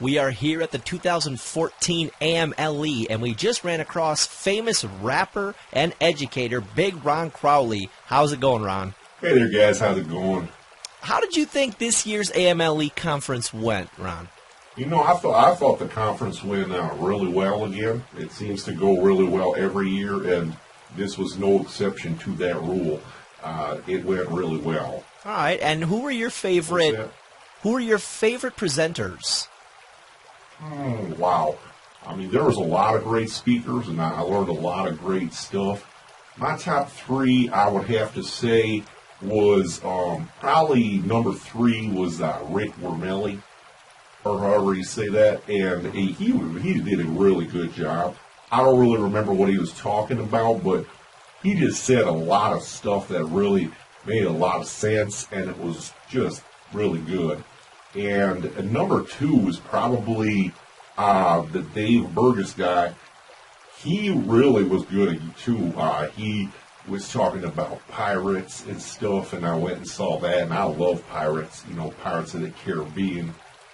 We are here at the 2014 AMLE, and we just ran across famous rapper and educator, Big Ron Crowley. How's it going, Ron? Hey there, guys. How's it going? How did you think this year's AMLE conference went, Ron? You know, I thought the conference went really well again. It seems to go really well every year, and this was no exception to that rule. It went really well. All right, and who were your favorite? Who were your favorite presenters? Wow. I mean, there was a lot of great speakers, and I learned a lot of great stuff. My top three, I would have to say, was probably number 3 was Rick Wormelli, or however you say that, and he did a really good job. I don't really remember what he was talking about, but he just said a lot of stuff that really made a lot of sense, and it was just really good. And number 2 was probably the Dave Burgess guy. He really was good too. He was talking about pirates and stuff, and I went and saw that, and I love pirates, you know, Pirates of the Caribbean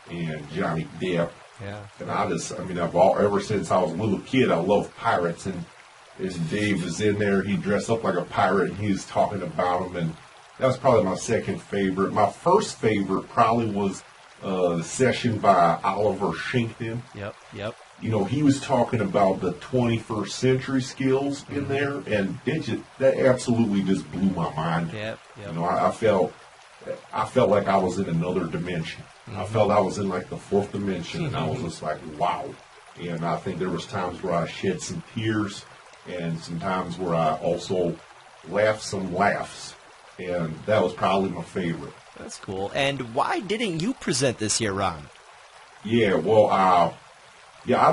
and Johnny Depp. Yeah. And ever since I was a little kid, I loved pirates, and as Dave was in there, he dressed up like a pirate, and he was talking about them, and that was probably my second favorite. My first favorite probably was the session by Oliver Schinkten. Yep. You know, he was talking about the 21st century skills in there, and that absolutely just blew my mind. Yep. You know, I felt like I was in another dimension. I felt I was in like the 4th dimension, and I was just like, wow. And I think there was times where I shed some tears, and some times where I also laughed some laughs, and that was probably my favorite. That's cool. And why didn't you present this year, Ron? Yeah, well, I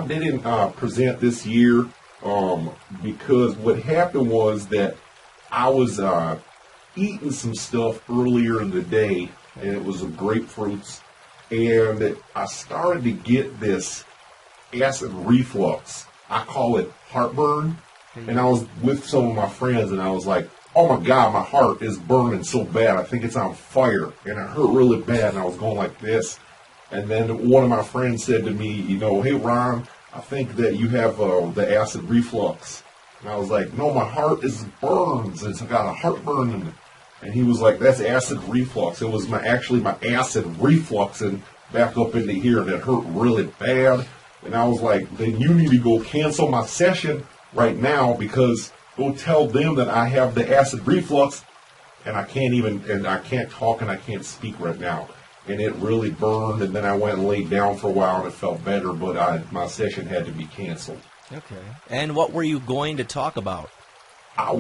didn't present this year because what happened was that I was eating some stuff earlier in the day, and it was some grapefruits, and I started to get this acid reflux. I call it heartburn, and I was with some of my friends, and I was like, oh my God, my heart is burning so bad. I think it's on fire, and it hurt really bad, and I was going like this. And then one of my friends said to me, you know, hey, Ron, I think that you have the acid reflux. And I was like, no, my heart burns. It's got a heartburn in it. And he was like, that's acid reflux. It was actually my acid refluxing back up into here, and it hurt really bad. And I was like, then you need to go cancel my session right now, because go tell them that I have the acid reflux, and I can't talk and I can't speak right now. And it really burned, and then I went and laid down for a while, and it felt better, but my session had to be canceled. Okay. And what were you going to talk about? My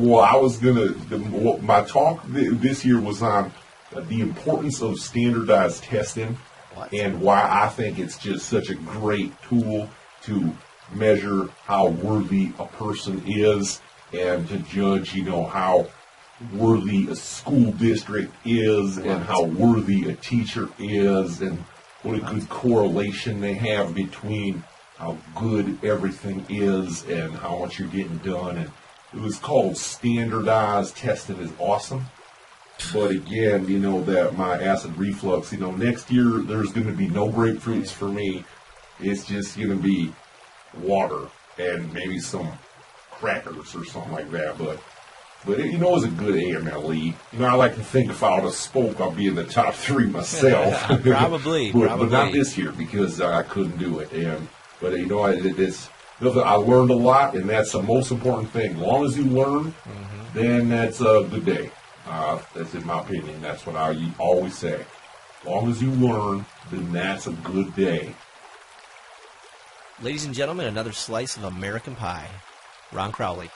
talk this year was on the importance of standardized testing. What? And why I think it's just such a great tool to measure how worthy a person is, and to judge, you know, how worthy a school district is, and how worthy a teacher is, and what a good correlation they have between how good everything is and how much you're getting done. And it was called standardized testing is awesome. But again, you know, that my acid reflux, you know, next year there's going to be no grapefruits for me. It's just going to be water and maybe some crackers or something like that, but you know, it was a good AMLE. You know, I like to think if I would have spoke, I'll be in the top 3 myself. Probably. But not this year, because I couldn't do it. But you know, I learned a lot, and that's the most important thing. As long as you learn, then that's a good day. That's in my opinion. That's what I always say. As long as you learn, then that's a good day. Ladies and gentlemen, another slice of American pie. Ron Crowley.